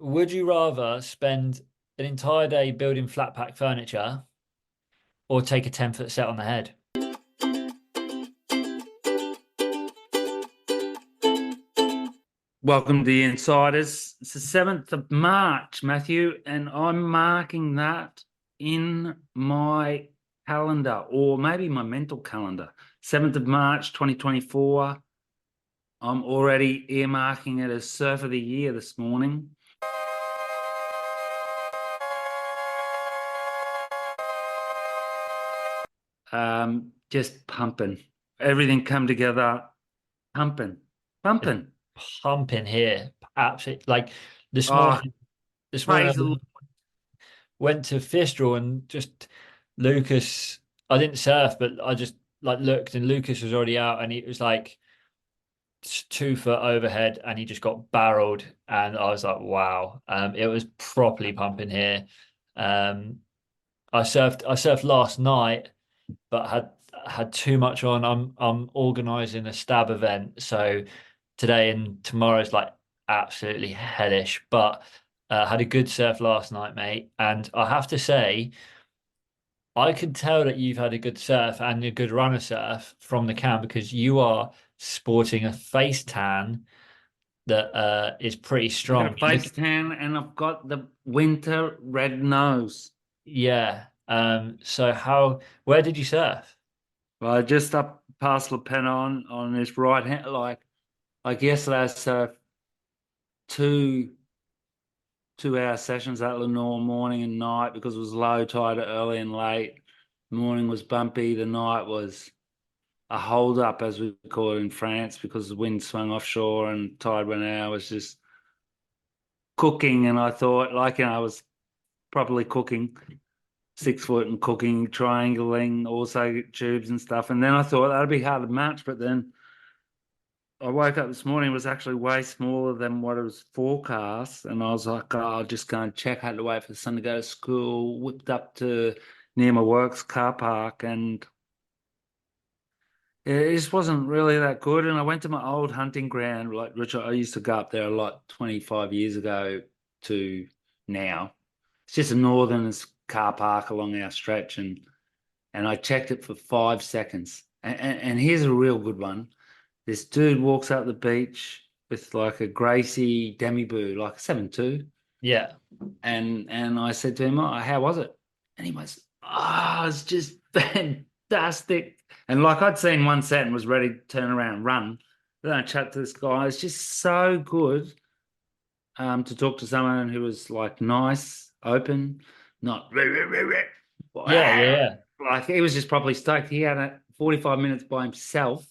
Would you rather spend an entire day building flat pack furniture or take a 10-foot set on the head? Welcome to the Insiders. It's the 7th of March, Matthew, and I'm marking that in my calendar or maybe my mental calendar. 7th of March, 2024. I'm already earmarking it as Surf of the Year this morning. Just pumping. Everything come together. Pumping. It's Pumping. pumping here. Absolutely. Like this Oh, morning, this morning praise the I Lord. went to Fistral and just Lucas, I didn't surf, but I just like looked and Lucas was already out and he was like 2 foot overhead and he just got barreled and I was like, wow. It was properly pumping here. Um, I surfed last night but had too much on. I'm organising a stab event, so today and tomorrow's like absolutely hellish. But had a good surf last night, mate, and I have to say, I can tell that you've had a good surf and a good runner surf from the cam because you are sporting a face tan that is pretty I got strong. a face tan and I've got the winter red nose. Yeah. So where did you surf? Well, just up past Le Penon on his right hand, like yesterday, so two 2 hour sessions at Lenore morning and night because it was low tide early and late. The morning was bumpy. The night was a hold up, as we call it in France, because the wind swung offshore and tide went out. I was just cooking, and I thought, I was properly cooking, 6 foot and cooking, triangling, also tubes and stuff. And then I thought that'd be hard to match, but then I woke up this morning, it was actually way smaller than what it was forecast. And I was like, oh, I'll just go and check. I had to wait for the son to go to school, whipped up to near my work's car park, and it just wasn't really that good. And I went to my old hunting ground, like Richard, I used to go up there a lot 25 years ago to now. It's just a northern car park along our stretch. And I checked it for 5 seconds. And here's a real good one. This dude walks up the beach with like a Gracie Demi Boo, like a 7.2. Yeah. And I said to him, oh, how was it? And he was, oh, it's just fantastic. And like I'd seen one set and was ready to turn around and run. Then I chat to this guy. It's just so good to talk to someone who was like nice, open, not Yeah, yeah, yeah. like he was just properly stoked. He had 45 minutes by himself.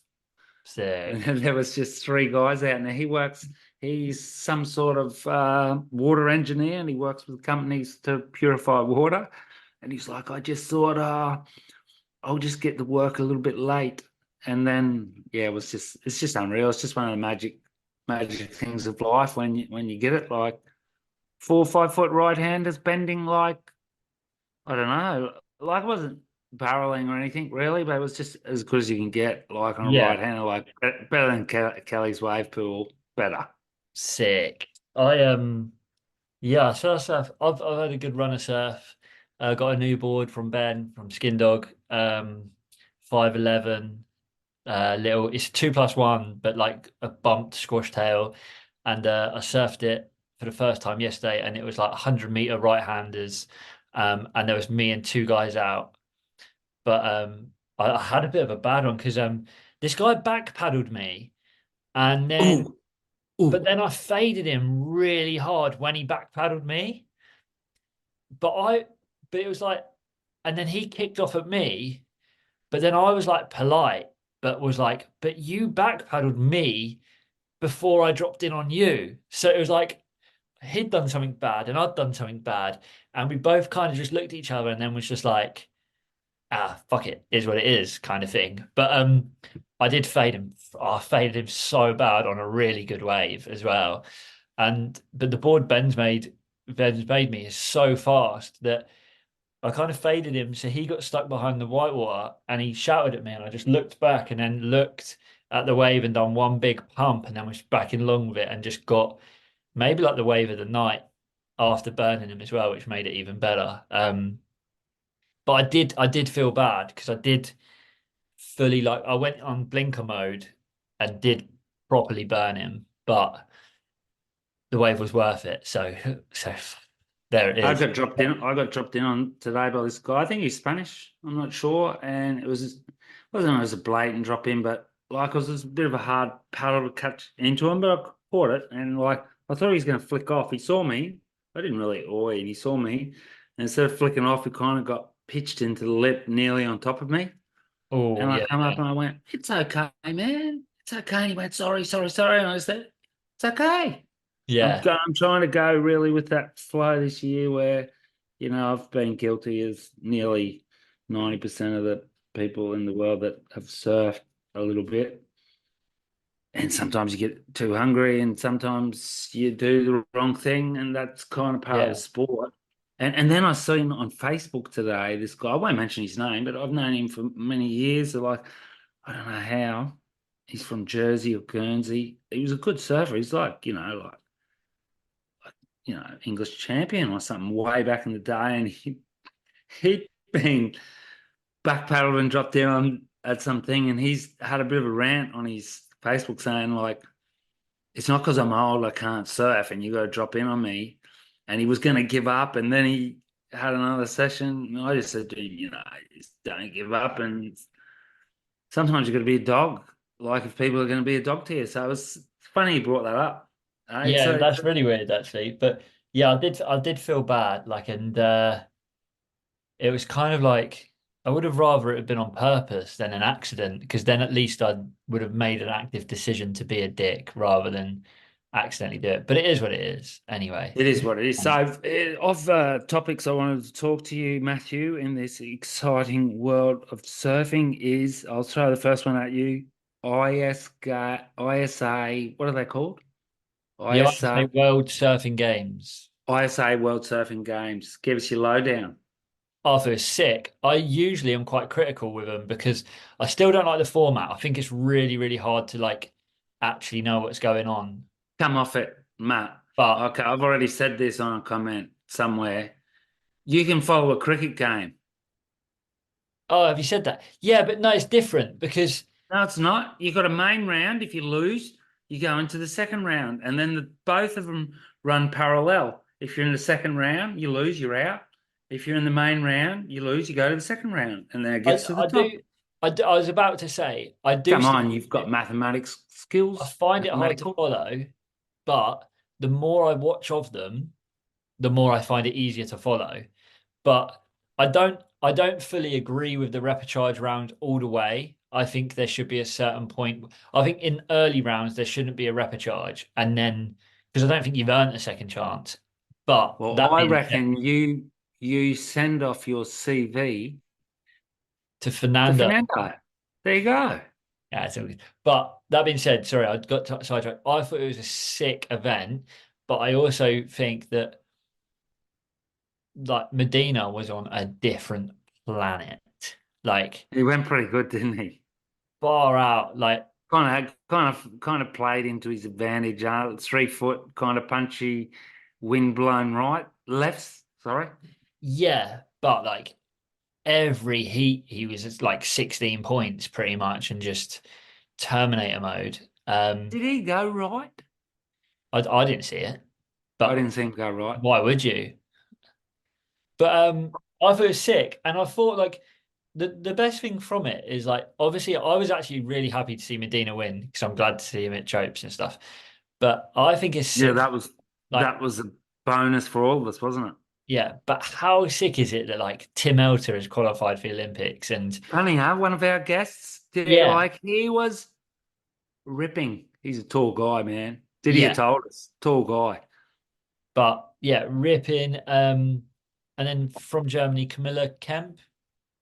And Sick. then there was just three guys out there. He's some sort of water engineer and he works with companies to purify water. And he's like, I just thought, I'll just get to work a little bit late. And then, yeah, it's just unreal. It's just one of the magic things of life when you get it. Like 4 or 5 foot right handers bending like, I don't know, like it wasn't barreling or anything really, but it was just as good as you can get, like on a right Yeah. hander, like better than Kelly's wave pool, better. Sick. Yeah, surf. I've had a good runner surf. Got a new board from Ben from Skin Dog. 511. Little. It's 2+1, but like a bumped squash tail, and I surfed it for the first time yesterday, and it was like 100-meter right-handers. And there was me and two guys out, but I had a bit of a bad one because this guy back paddled me, and then. Ooh, But ooh. then I faded him really hard when he back paddled me. But I, but it was like, and then he kicked off at me. But then I was like polite, but was like, but you back paddled me before I dropped in on you. So it was like he'd done something bad and I'd done something bad. And we both kind of just looked at each other and then was just like, ah, fuck it, is what it is, kind of thing. But I did fade him. I faded him so bad on a really good wave as well. And but the board Ben's made me is so fast that I kind of faded him, so he got stuck behind the whitewater and he shouted at me, and I just looked back and then looked at the wave and done one big pump and then was back in long with it and just got maybe like the wave of the night. after burning him as well, which made it even better. But I did feel bad because I did fully like I went on blinker mode and did properly burn him, but the wave was worth it. So there it I is. got dropped in. I got dropped in on today by this guy. I think he's Spanish. I'm not sure. And it was a blatant drop in, but like it was just a bit of a hard paddle to catch into him. But I caught it, and like I thought he was going to flick off. He saw me. I didn't really oi, and he saw me. And instead of flicking off, he kind of got pitched into the lip, nearly on top of me. Oh And I yeah, come up and I went, "It's okay, man. It's okay." And he went, "Sorry, sorry, sorry." And I said, "It's okay." yeah, I'm trying to go really with that flow this year where, I've been guilty as nearly 90% of the people in the world that have surfed a little bit. And sometimes you get too hungry and sometimes you do the wrong thing, and that's kind of part of the yeah. sport. And then I seen on Facebook today this guy, I won't mention his name, but I've known him for many years. So like, I don't know how. He's from Jersey or Guernsey. He was a good surfer. He's like, English champion or something way back in the day, and he'd been backpedaled and dropped down at something, and he's had a bit of a rant on his Facebook saying like, "It's not because I'm old I can't surf, and you got to drop in on me." And he was going to give up, and then he had another session. And I just said to him, just don't give up, and sometimes you got to be a dog. Like if people are going to be a dog to you, so it was funny you brought that up. Yeah, So that's really weird actually. But yeah, I did feel bad, like, and it was kind of like I would have rather it had been on purpose than an accident, because then at least I would have made an active decision to be a dick rather than accidentally do it. But it is what it is anyway. it is what it is. So, Um, of topics I wanted to talk to you, Matthew, in this exciting world of surfing I'll throw the first one at you. ISA, what are they called? the ISA, ISA World Surfing Games. ISA World Surfing Games. Give us your lowdown. Arthur is sick. I usually am quite critical with them because I still don't like the format. I think it's really, really hard to like actually know what's going on. Come off it, Matt. But Okay, I've already said this on a comment somewhere. You can follow a cricket game. oh, have you said that? Yeah, but no, it's different because No, it's not. You've got a main round. If you lose, you go into the second round, and then both of them run parallel. If you're in the second round, you lose, you're out. If you're in the main round, you lose, you go to the second round, and then it I, gets to the I top. do I was about to say I do Come still on, you've got mathematics I skills, find it hard to mathematical. follow, but the more I watch of them, the more I find it easier to follow. But I don't fully agree with the repechage round all the way. I think there should be a certain point. I think in early rounds there shouldn't be a repechage, and then because I don't think you've earned a second chance. But Well, that I being said, reckon you send off your CV to to Fernando, Fernando. There you go. yeah, it's all good. But that being said, sorry, I got sidetracked. I thought it was a sick event, but I also think that like Medina was on a different planet, like He went pretty good, didn't he? far out, like. Kind of played into his advantage. 3 foot, kind of punchy, wind blown lefts. Sorry. Yeah, but like every heat, he was at like 16 points pretty much and just Terminator mode. Did he go right? I didn't see it, I but didn't see him go right. why would you? But I thought it was sick, and I thought like the best thing from it is like obviously I was actually really happy to see Medina win because I'm glad to see him at Chopes and stuff. But I think it's Yeah, sick. Like that was a bonus for all of us, wasn't it? yeah, but how sick is it that like Tim Elter has qualified for the Olympics and Funny, huh? One of our guests did it yeah, like he was ripping. He's a tall guy, man. Did he yeah. told us? Tall guy. But yeah, ripping. And then from Germany, Camilla Kemp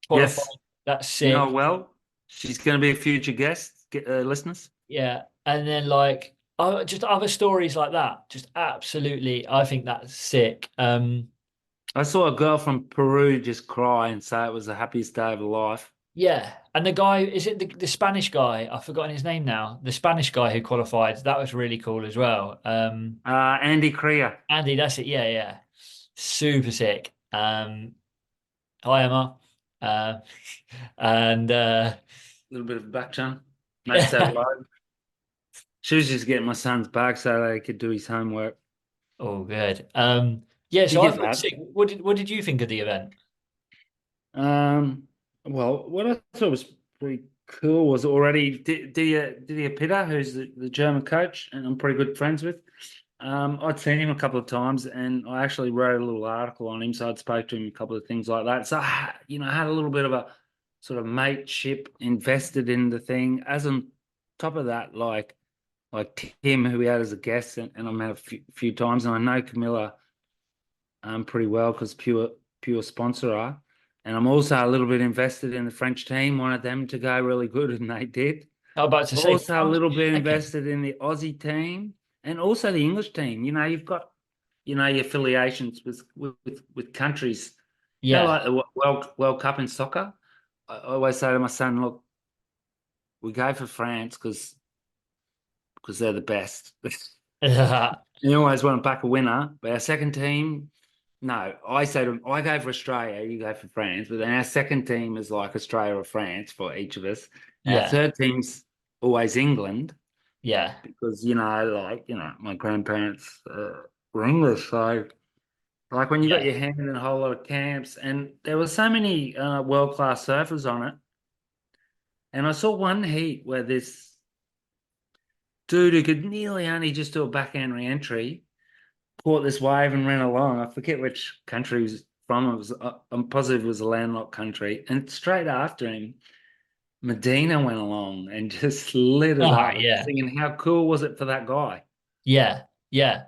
Yes. qualified. That's You know, sick. well, she's going to be a future guest, listeners. Yeah. And then like oh, just other stories like that. Just absolutely, I think that's sick. I saw a girl from Peru just cry and say it was the happiest day of her life. Yeah. And the guy, is it the Spanish guy? I've forgotten his name now. The Spanish guy who qualified. That was really cool as well. Andy Kriya. Andy, that's it. Yeah, yeah. Super sick. Hi Emma. Uh, and A little bit of back channel. Matt said hello. She was just getting my son's bag so that he could do his homework. oh, good. Yeah, You so I get thought that. sick. What did you think of the event? Um, well, what I thought was pretty cool was already Didier Pitter, who's the German coach, and I'm pretty good friends with. I'd seen him a couple of times, and I actually wrote a little article on him, so I'd spoke to him a couple of things like that. So, I had a little bit of a sort of mateship invested in the thing. As on top of that, like Tim, who we had as a guest, and I met a few times, and I know Camilla pretty well because pure sponsor are. And I'm also a little bit invested in the French team. Wanted them to go really good, and they did. I was about to say Also a France little is bit second. invested in the Aussie team and also the English team. You've got your affiliations with countries. Yeah. Like the World Cup in soccer. I always say to my son, look, we go for France because they're the best. You always want to back a winner, but our second team, no. I say to them, I go for Australia, you go for France, but then our second team is like Australia or France for each of us. Our Yeah. third team's always England Yeah. because my grandparents were English, so like when you got Yeah. your hand in a whole lot of camps, and there were so many world class surfers on it, and I saw one heat where this dude who could nearly only just do a backhand re-entry caught this wave and ran along. I forget which country he was from. I'm positive it was a landlocked country. And straight after him, Medina went along and just lit it Oh, up. I was yeah. thinking, how cool was it for that guy? Yeah. Yeah.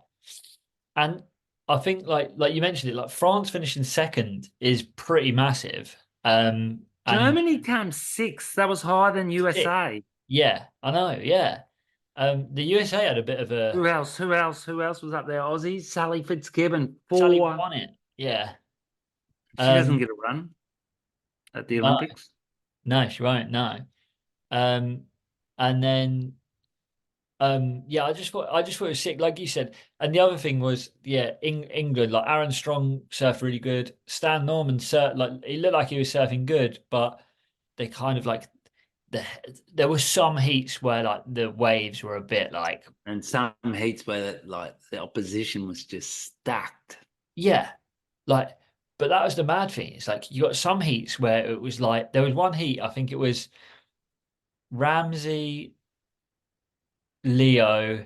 And I think like you mentioned it, like France finishing second is pretty massive. And Germany came sixth. That was higher than six. USA. Yeah, I know. Yeah. The USA had a bit of a Who else? Who else? Who else was up there? Aussie, Sally Fitzgibbon, Sally four. won it. Yeah. She doesn't Um, get a run at the no, Olympics. no, she won't. No. Um, and then yeah, I just thought it was sick, like you said. And the other thing was, yeah, England, like Aaron Strong surfed really good. Stan Norman like he looked like he was surfing good, but they kind of like the there were some heats where like the waves were a bit like, And some heats where like the opposition was just stacked. yeah, like, but that was the mad thing. It's like you got some heats where it was like there was one heat, I think it was Ramsey, Leo,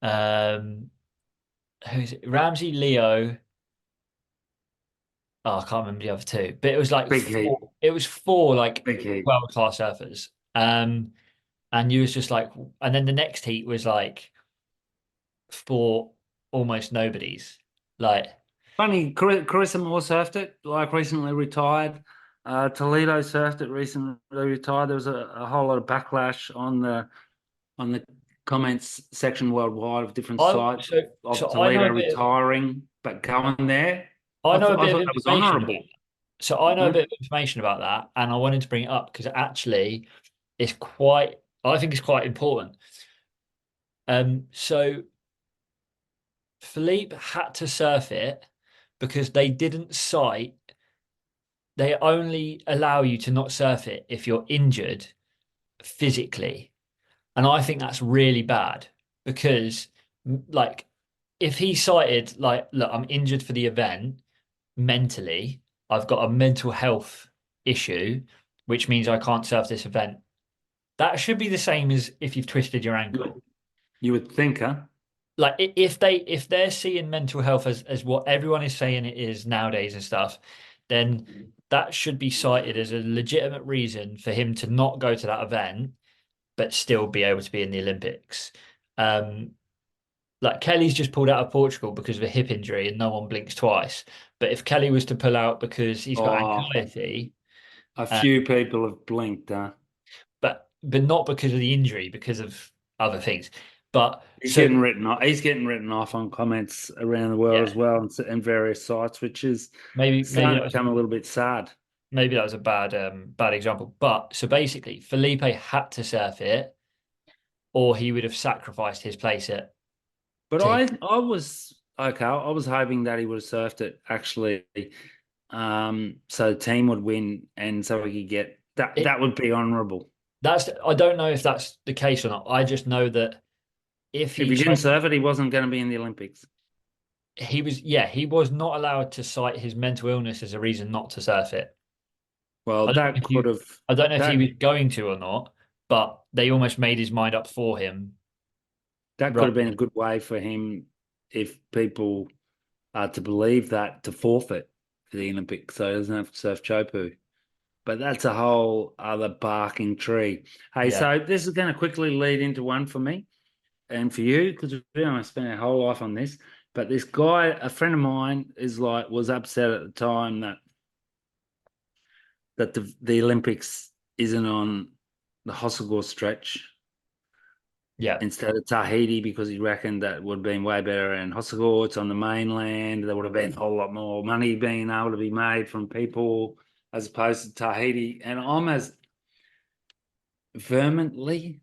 um, who's it? Ramsey, Leo. Oh, I can't remember the other two, but it was like Big heat. four. It was four like Big heat. world-class surfers. And you was just like, and then the next heat was like four almost nobodies. Like, Funny, Carissa Moore surfed it, like recently retired. Toledo surfed it, recently retired. There was a whole lot of backlash on the comments section worldwide of different I sites so of so I know Toledo a bit. retiring, but going there. I know a I bit of thought that was information about honourable. that. So I know a Huh? bit of information about that, and I wanted to bring it up because actually, it's quite. I think it's quite important. So Philippe had to surf it because they didn't cite. They only allow you to not surf it if you're injured physically. And I think that's really bad because, like, if he cited, like, look, I'm injured for the event mentally, I've got a mental health issue, which means I can't surf this event. That should be the same as if you've twisted your ankle. You would think, huh? Like if they're seeing mental health as what everyone is saying it is nowadays and stuff, then that should be cited as a legitimate reason for him to not go to that event but still be able to be in the Olympics. Um, like Kelly's just pulled out of Portugal because of a hip injury and no one blinks twice. But if Kelly was to pull out because he's got Oh, anxiety, a uh, few people have blinked, huh? but not because of the injury, because of other things. But He's so getting written off. He's getting written off on comments around the world yeah, as well, and various sites, which is maybe starting that to was become a little bit sad. maybe that was a bad example. But so basically, Felipe had to surf it, or he would have sacrificed his place at But to I was okay. I was hoping that he would have surfed it actually, so the team would win, and so we could get that. it. That would be honourable. That's I don't know if that's the case or not. I just know that if If he he didn't chose, surf it, he wasn't going to be in the Olympics. he was not allowed to cite his mental illness as a reason not to surf it. Well, I don't know that if could you, have I don't know if he was that going to or not, but they almost made his mind up for him. that could Right. have been a good way for him if people are to believe that to forfeit for the Olympics, so he doesn't have to surf Chopu. But that's a whole other barking tree. Hey, Yeah. so this is going to quickly lead into one for me and for you because we don't want to spend our whole life on this. But this guy, a friend of mine, is like was upset at the time that the Olympics isn't on the Hossegor stretch Yeah. instead of Tahiti because he reckoned that would have been way better. And Hossegor, it's on the mainland. There would have been a whole lot more money being able to be made from people as opposed to Tahiti. And I'm as vehemently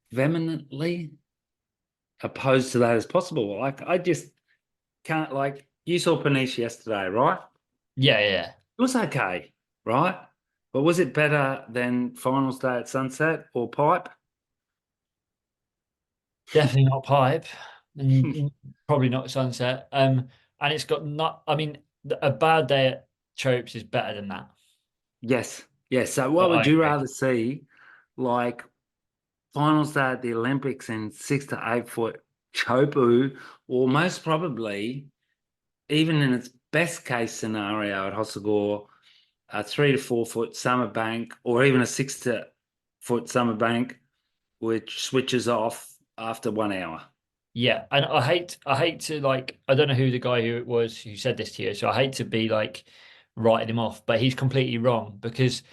opposed to that as possible. Like I just can't. Like you saw Paniche yesterday, right? Yeah. Yeah. It was okay, right? But was it better than finals day at Sunset or Pipe? Definitely not pipe, and probably not sunset. And it's got not. I mean, a bad day at Chopes is better than that. Yes, yes. So But what I would you agree. rather see? Like finals day at the Olympics in 6 to 8 foot Chopu, or most probably, even in its best case scenario at Hossegor, a 3 to 4 foot summer bank, or even a 6 foot summer bank, which switches off after 1 hour. Yeah, and I hate to like, I don't know who the guy who it was who said this to you, so I hate to be like writing him off, but he's completely wrong because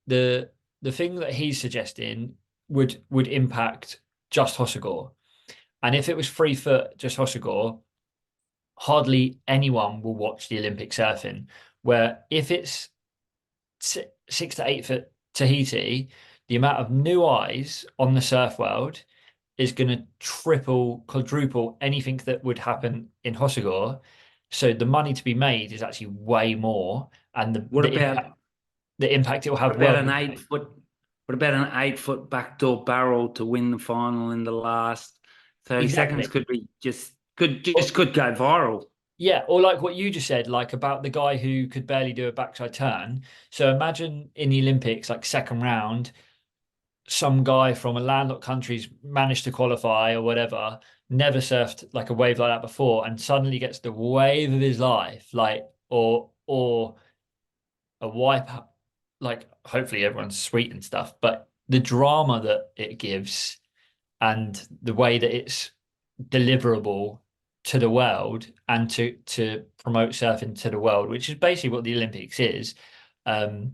the the thing that he's suggesting would impact just Hossegor, and if it was 3 foot just Hossegor, hardly anyone will watch the Olympic surfing. Where if it's 6 to 8 foot Tahiti, the amount of new eyes on the surf world is going to triple, quadruple anything that would happen in Hossegor. So the money to be made is actually way more, and What about the impact it will what have about an worldwide. 8 foot? What about an 8 foot backdoor barrel to win the final in the last 30 seconds? Exactly. Could go viral. Yeah, or like what you just said, like about the guy who could barely do a backside turn. So imagine in the Olympics, like second round, some guy from a landlocked country's managed to qualify or whatever, never surfed like a wave like that before, and suddenly gets the wave of his life, like or a wipe, like hopefully everyone's sweet and stuff, but the drama that it gives and the way that it's deliverable to the world and to promote surfing to the world, which is basically what the Olympics is, um,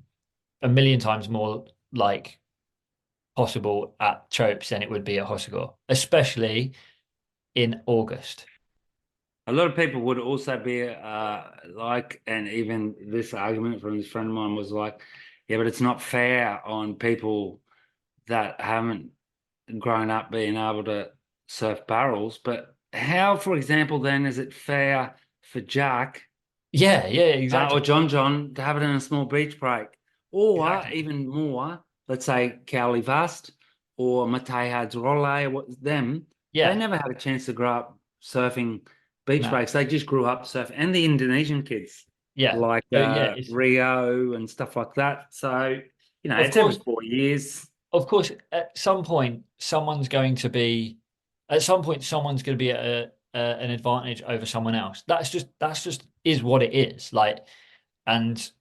a million times more like possible at Chopes than it would be at Hossegor, especially in August. A lot of people would also be like, and even this argument from this friend of mine was like, yeah, but it's not fair on people that haven't grown up being able to surf barrels. But how, for example, then is it fair for Jack Yeah, yeah, or exactly. John to have it in a small beach break? Or Exactly. even more, let's say Cowley Vast or Matei Role, what them, they Yeah, never had a chance to grow up surfing beach no, breaks. They just grew up surfing, and the Indonesian kids yeah. like So yeah, it's Rio and stuff like that. So, of it's every course, 4 years. of course, at some point, at some point, someone's going to be at an advantage over someone else. That's just is what it is. Like, and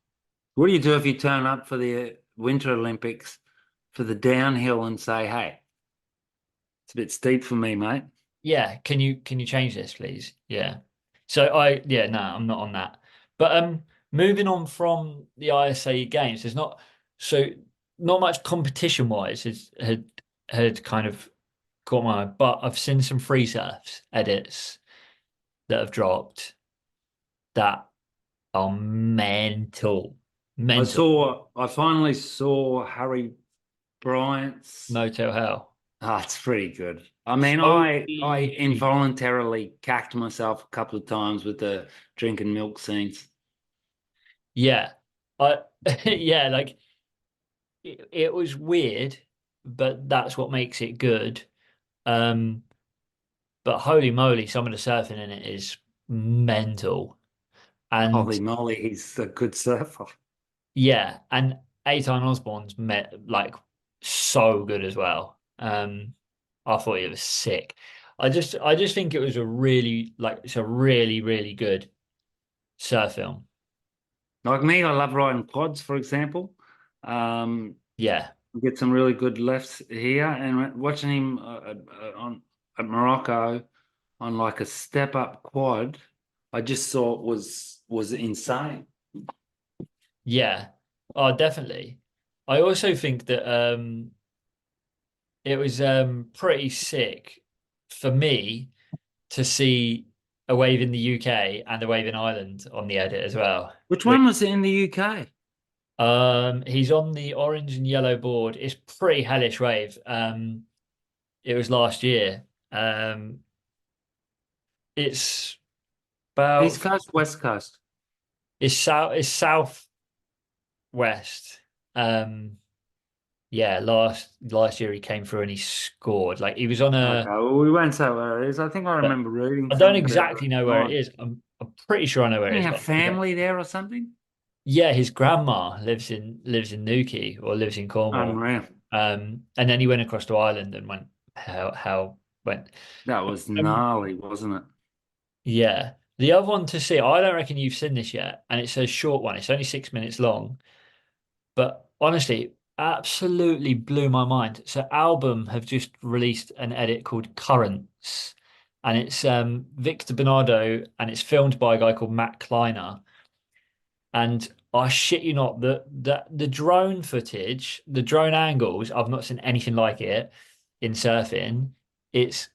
What do you do if you turn up for the Winter Olympics for the downhill and say, hey, it's a bit steep for me, mate? yeah, can you change this, please? Yeah. So yeah, no, I'm not on that. But moving on from the ISA games, there's not so not much competition wise had kind of caught my eye, but I've seen some free surfs edits that have dropped that are mental. Mental. I finally saw Harry Bryant's. Motel Hell. Ah, it's pretty good. I mean, I Holy. involuntarily cacked myself a couple of times with the drinking milk scenes. Yeah. I yeah, like it was weird, but that's what makes it good. Um, but holy moly, some of the surfing in it is mental. And Holy moly, he's a good surfer. yeah, and Eitan Osborne's met like so good as well. I thought it was sick. I just think it was a really like it's a really, really good surf film. Like me, I love riding quads, for example. Um, Yeah. get some really good lefts here, and watching him on at Morocco on like a step up quad, I just thought was insane. Yeah. Oh, definitely. I also think that it was pretty sick for me to see a wave in the UK and a wave in Ireland on the edit as well. Which Which one was it in the UK? he's on the orange and yellow board. It's pretty hellish wave. It was last year. It's East about Coast, West Coast. it's southwest. Um yeah, last year he came through and he scored. Like he was on Okay, a well, we won't say where it is. I think I but remember reading I don't something about it exactly know where it online. is. I'm pretty sure I know where Didn't it he is, have but I forget. family there or something? Yeah, his grandma lives in Newquay or lives in Cornwall. Unreal. And then he went across to Ireland and went how went. That was Um, gnarly, wasn't it? yeah. The other one to see, I don't reckon you've seen this yet, and it's a short one. It's only 6 minutes long, but honestly, absolutely blew my mind. So Album have just released an edit called Currents, and it's Victor Bernardo, and it's filmed by a guy called Matt Kleiner. And I shit you not, the drone footage, the drone angles, I've not seen anything like it in surfing. It's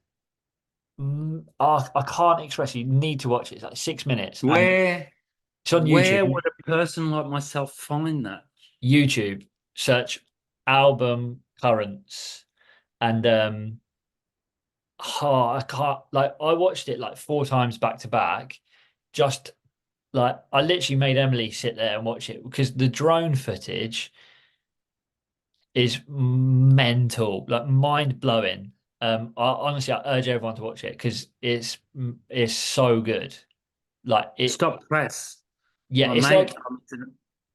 I can't express it. You need to watch it. It's like 6 minutes, and Where it's on where YouTube. would a person like myself find that? YouTube, search album currents, and oh, I can't like I watched it like 4 times back to back. Just like I literally made Emily sit there and watch it because the drone footage is mental, like mind blowing. Honestly, I urge everyone to watch it because it's so good. Like it, Stop press. yeah, My it's mate like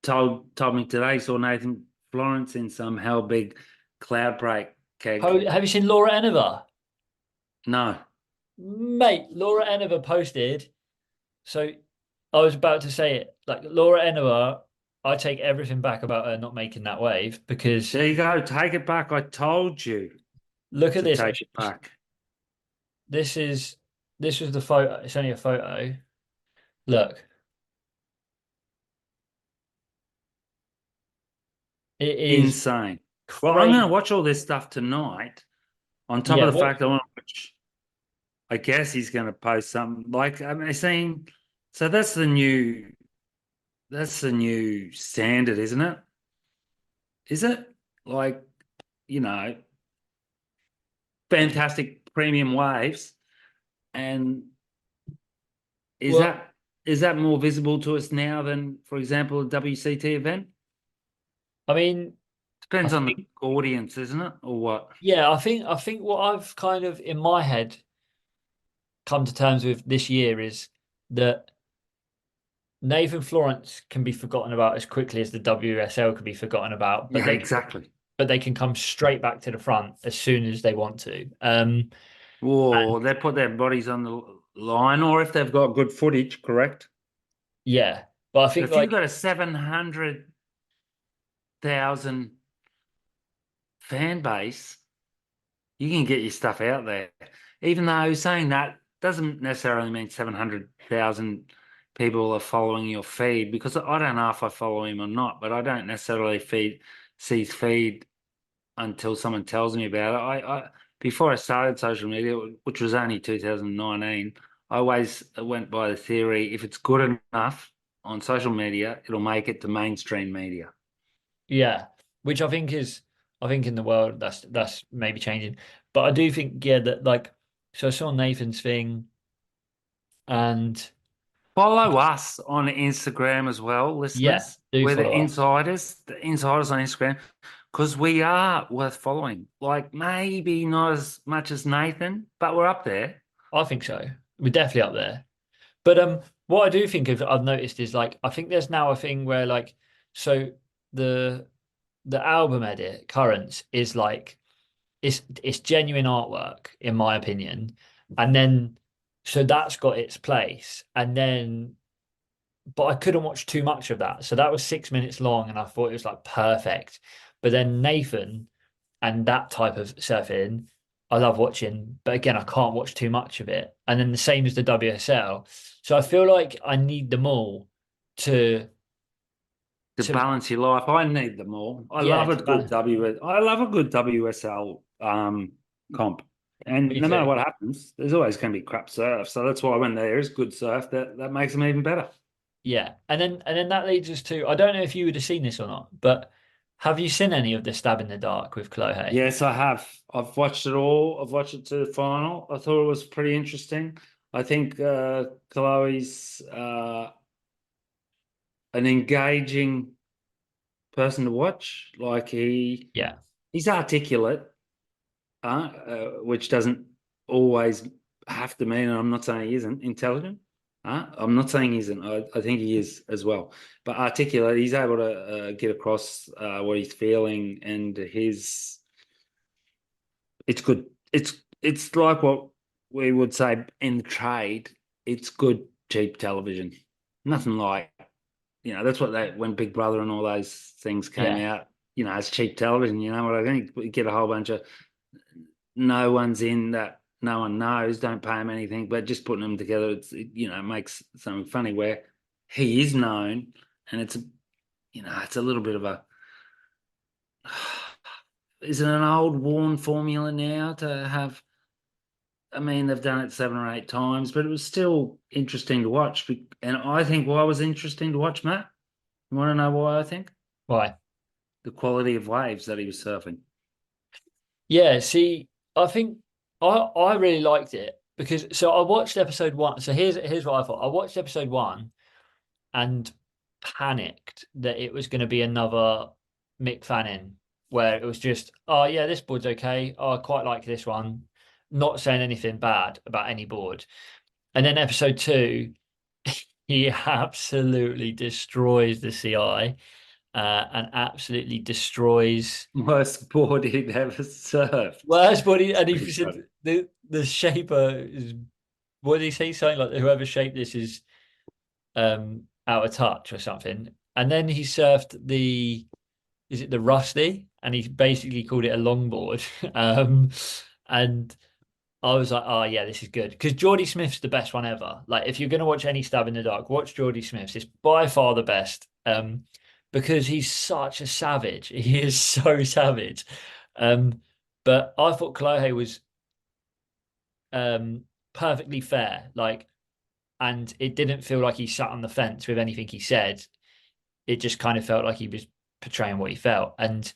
told me today he saw Nathan Florence in some hell big cloud break keg. have you seen Laura Enever? No. Mate, Laura Enever posted. So I was about to say it, like Laura Enever. I take everything back about her not making that wave because There you go. Take it back. I told you look at to this. take it back. This is this was the photo. It's only a photo. Look, it is Insane. Well, I'm going to crazy. watch all this stuff tonight. On top Yeah, of the what? fact I want to watch, I guess he's going to post something like I seen. So that's the new standard, isn't it? Is it like you know fantastic premium waves? And is Well, that more visible to us now than, for example, a WCT event? I mean, I Depends on the think audience, isn't it, or what? yeah, I think what I've kind of in my head come to terms with this year is that Nathan Florence can be forgotten about as quickly as the WSL can be forgotten about, Yeah, exactly. but they can come straight back to the front as soon as they want to. And Or they put their bodies on the line, or if they've got good footage, correct? yeah, but I But think if you've like got a 700,000 fan base, you can get your stuff out there. Even though saying that doesn't necessarily mean 700,000 people are following your feed, because I don't know if I follow him or not, but I don't necessarily see his feed until someone tells me about it. Before I started social media, which was only 2019, I always went by the theory if it's good enough, on social media, it'll make it to mainstream media. Yeah, which I think in the world that's maybe changing. But I do think, yeah, that like, so I saw Nathan's thing, and Follow us on Instagram as well, yeah, listeners. do We're follow us. the insiders on Instagram, because we are worth following. Like maybe not as much as Nathan, but we're up there. I think so. We're definitely up there. But what I do think I've noticed is like I think there's now a thing where like so the the album edit currents is like it's genuine artwork in my opinion, and then so that's got its place, and then but I couldn't watch too much of that, so that was 6 minutes long, and I thought it was like perfect. But then Nathan and that type of surfing, I love watching, but again, I can't watch too much of it. And then the same as the WSL. So I feel like I need them all to To to balance your life. I need them all. yeah, to balance. I love a good WSL comp. And Me no matter too. what happens, there's always going to be crap surf. So that's why when there is good surf, that makes them even better. Yeah. And then that leads us to I don't know if you would have seen this or not, but have you seen any of the Stab in the Dark with Chloe? Yes, I have. I've watched it all. I've watched it to the final. I thought it was pretty interesting. I think Chloe's an engaging person to watch. Like Yeah. he's articulate, which doesn't always have to mean, and I'm not saying he isn't intelligent. I'm not saying he isn't. I think he is as well. But articulate, he's able to get across what he's feeling, and his it's good. It's like what we would say in the trade. It's good cheap television. Nothing like that's what they when Big Brother and all those things came Yeah. out. It's cheap television. You know what I think? We get a whole bunch of no one's in that no one knows. Don't pay him anything, but just putting them together, it makes something funny where he is known, and it's a little bit of a is it an old worn formula now to have. I mean, they've done it 7 or 8 times, but it was still interesting to watch. And I think why it was interesting to watch, Matt? You want to know why I think? Why? The quality of waves that he was surfing. Yeah, see, I think I really liked it because so I watched episode one. So here's what I thought. I watched episode one and panicked that it was going to be another Mick Fanning where it was just, oh yeah, this board's okay. Oh, I quite like this one. Not saying anything bad about any board. And then episode two, he absolutely destroys the CI and absolutely destroys Worst board he'd ever surfed. worst body. And he Pretty said funny. the shaper is what did he say? Something like whoever shaped this is out of touch or something. And then he surfed the is it the Rusty? And he basically called it a longboard. And I was like, oh yeah, this is good. Because Geordie Smith's the best one ever. Like if you're gonna watch any Stab in the Dark, watch Geordie Smith's. It's by far the best. Because he's such a savage. He is so savage. Um, but I thought Chloe was perfectly fair. Like, and it didn't feel like he sat on the fence with anything he said. It just kind of felt like he was portraying what he felt. And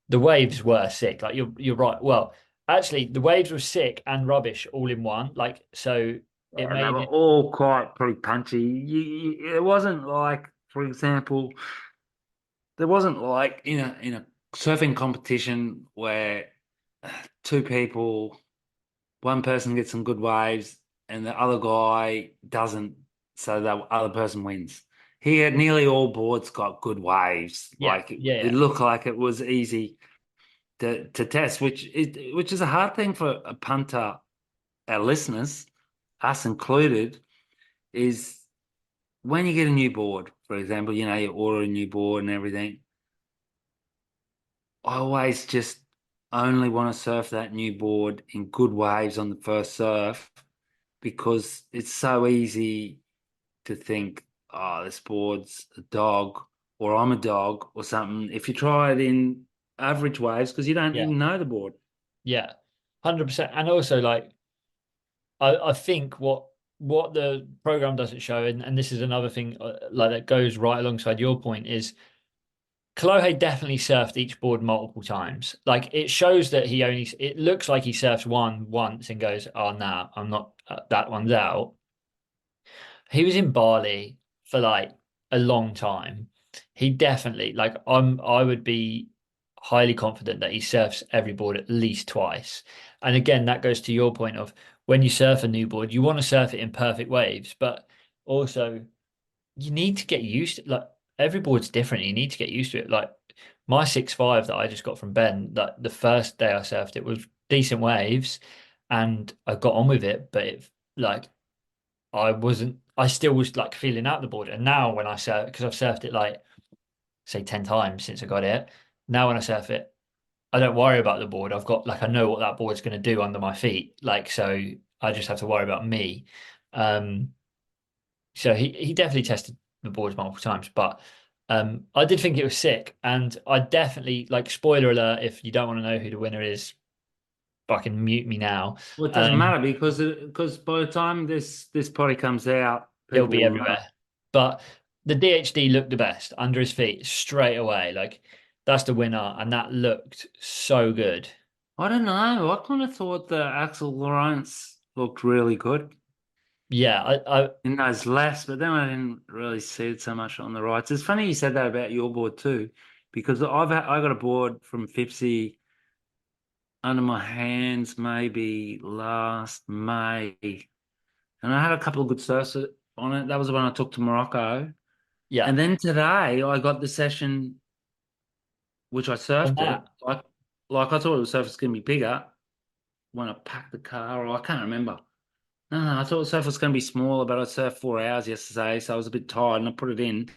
the waves were sick. Like you're right. Well, actually, the waves were sick and rubbish all in one. Like so, it And they made were it. all quite pretty punchy. It wasn't like, for example, there wasn't like in a surfing competition where two people, one person gets some good waves and the other guy doesn't, so the other person wins. He had nearly all boards got good waves. Yeah, Like yeah, it yeah, looked like it was easy to test, which is a hard thing for a punter, our listeners, us included, is when you get a new board, for example, you order a new board and everything. I always just only want to surf that new board in good waves on the first surf because it's so easy to think, oh, this board's a dog or I'm a dog or something. If you try it in average waves, because you don't yeah, even know the board. yeah, 100%. And also, like, I think what the program doesn't show, and this is another thing like that goes right alongside your point, is Kolohe definitely surfed each board multiple times. Like it shows that it looks like he surfs one once and goes, oh, no, I'm not, that one's out. He was in Bali for like a long time. He definitely, like, I would be highly confident that he surfs every board at least twice. And again, that goes to your point of when you surf a new board, you want to surf it in perfect waves, but also you need to get used to, like, every board's different. You need to get used to it. Like my 6.5 that I just got from Ben, like the first day I surfed it was decent waves and I got on with it, but it like I still was like feeling out the board. And now when I surf, because I've surfed it like say 10 times since I got it, now when I surf it, I don't worry about the board. I've got like I know what that board's going to do under my feet. Like so I just have to worry about me. Um so he definitely tested the boards multiple times, but I did think it was sick. And I definitely like spoiler alert, if you don't want to know who the winner is, fucking mute me now. Well, it doesn't Um matter because by the time this potty comes out, It'll people be will know. everywhere. But the DHD looked the best under his feet straight away. Like that's the winner, and that looked so good. I don't know. I kind of thought the Axel Lawrence looked really good Yeah, I in those less, but then I didn't really see it so much on the rights. It's funny you said that about your board too, because I got a board from Fipsy under my hands maybe last May, and I had a couple of good surfs on it. That was when I took to Morocco, yeah. and then today I got the session which I On surfed that, it like I thought the surface was gonna be bigger when I packed the car, or I can't remember. No, I thought the surf was going to be smaller, but I surfed 4 hours yesterday, so I was a bit tired, and I put it in.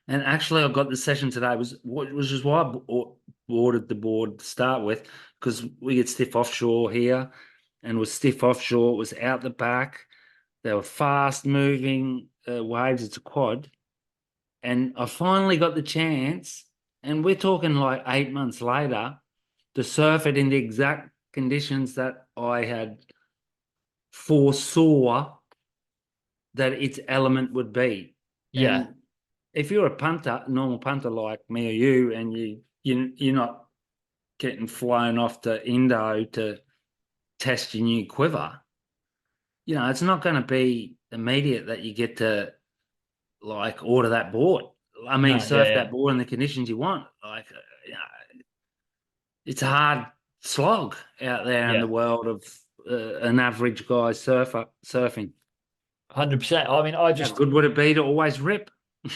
And actually, I got the session today, which is why I ordered the board to start with, because we get stiff offshore here, and with stiff offshore, it was out the back. They were fast moving waves. It's a quad, and I finally got the chance. And we're talking like 8 months later to surf it in the exact conditions that I had foresaw that its element would be. yeah, And if you're a punter, normal punter like me or you, and you're not getting flown off to Indo to test your new quiver, it's not going to be immediate that you get to like order that board. I mean, no, yeah, surf yeah, that board in the conditions you want. Like, it's a hard slog out there in yeah, the world of an average guy surfing. 100%. I mean, How good would it be to always rip?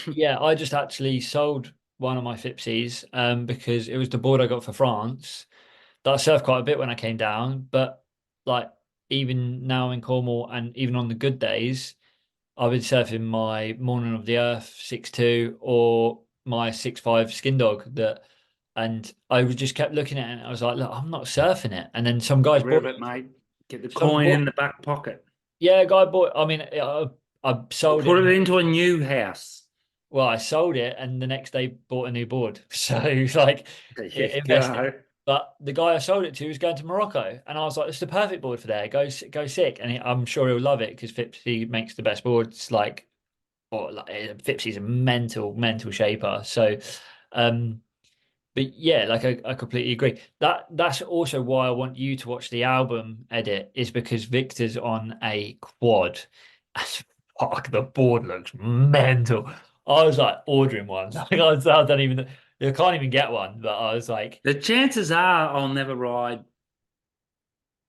I just actually sold one of my Fipsies because it was the board I got for France that I surfed quite a bit when I came down, but like even now in Cornwall and even on the good days. I've been surfing my Morning of the Earth 6.2 or my 6.5 Skin Dog and I just kept looking at it and I was like, look, I'm not surfing it. And then Get rid of it, mate. Get the some coin bought, in the back pocket. yeah, a guy bought, I mean, I Or sold it. put it into a new house. Well, I sold it and the next day bought a new board. So like There you invested. go. But the guy I sold it to was going to Morocco, and I was like, "It's the perfect board for there. Go sick." And I'm sure he'll love it because Fipsy makes the best boards. Like or like Fipsy's a mental shaper. So, um, but yeah, like I completely agree. That's also why I want you to watch the album edit is because Victor's on a quad. Fuck, the board looks mental. I was like ordering one. Like I don't even, I can't even get one. But I was like, The chances are I'll never ride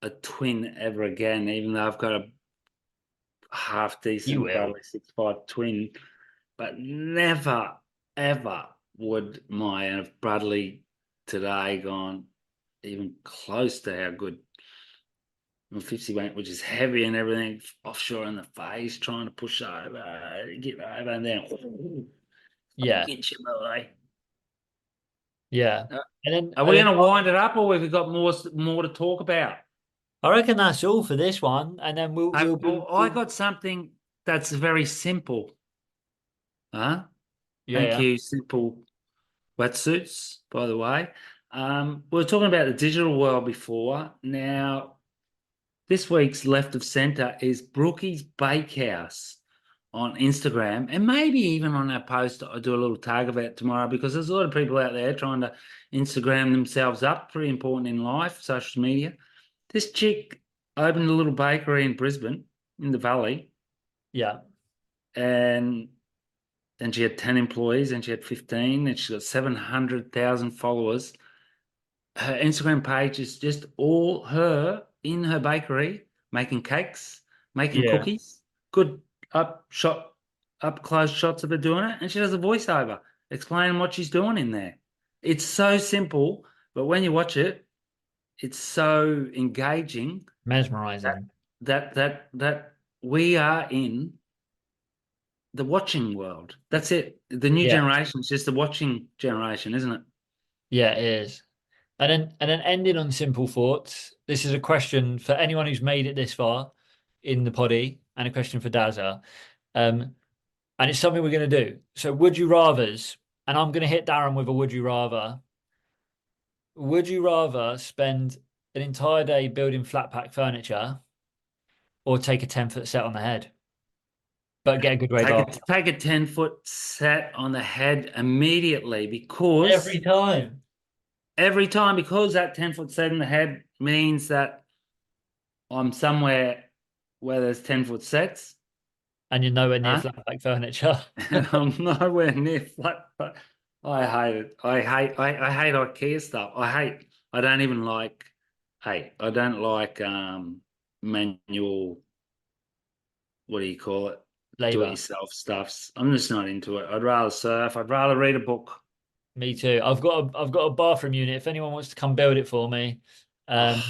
a twin ever again, even though I've got a half you decent will. Bradley 6.5 twin. But never, ever would my Bradley today gone even close to how good my 50 went, which is heavy and everything, offshore in the face, trying to push over, get over, and then Yeah, get you, boy. yeah. Uh, Are And we then going to wind it up, or have we got more to talk about? I reckon that's all for this one. And then I got something that's very simple. Huh? yeah, Thank yeah. you, simple wetsuits, by the way. We were talking about the digital world before. Now, This week's left of center is Brookie's Bakehouse on Instagram, and maybe even on our post, I do a little tag of it tomorrow because there's a lot of people out there trying to Instagram themselves up. Pretty important in life, social media. This chick opened a little bakery in Brisbane, in the Valley, Yeah. and she had 10 employees, and she had 15, and she got 700,000 followers. Her Instagram page is just all her in her bakery making cakes, making Yeah. cookies. Good up close shots of her doing it, and she does a voiceover explaining what she's doing in there. It's so simple, but when you watch it, it's so engaging that Mesmerizing. that we are in the watching world. That's it. The new Yeah. generation is just the watching generation, isn't it? Yeah, it is. And then ending on simple thoughts. This is a question for anyone who's made it this far in the poddy, and a question for Dazza. Um, and it's something we're going to do. So, would you rather's, and I'm going to hit Darren with a would you rather. Would you rather spend an entire day building flat pack furniture or take a 10-foot set on the head, but get a good wage after? Take a 10-foot set on the head immediately Every because time. every time, because that 10-foot set in the head means that I'm somewhere where there's 10-foot sets, And you're nowhere near huh? flat pack furniture. And I'm nowhere near flat. I hate it. I hate IKEA stuff. I don't even like I don't like manual, what do you call it? Do it Labor. yourself stuffs. I'm just not into it. I'd rather surf. I'd rather read a book. Me too. I've got a bathroom unit. If anyone wants to come build it for me, Oh,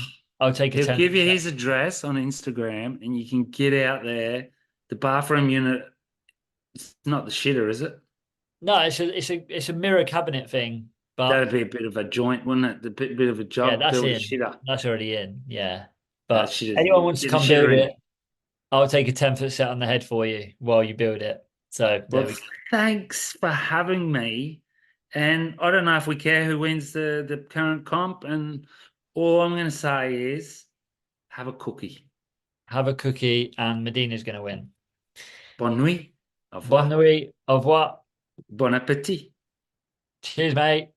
I'll take a he'll give you 10%. his address on Instagram and you can get out there. The bathroom unit, it's not the shitter, is it? No, it's a mirror cabinet thing. But That'd be a bit of a joint, wouldn't it? The bit of a yeah, job, that's build a in. shitter. That's already in. Yeah. But Shitter's anyone in. wants to Get the come build shitter in. it, I'll take a 10-foot set on the head for you while you build it. So there Well, we go. thanks for having me. And I don't know if we care who wins the current comp. And all I'm going to say is have a cookie. Have a cookie, and Medina's going to win. Bonne nuit. Au Bonne revoir. nuit. Au revoir. Bon appétit. Cheers, mate.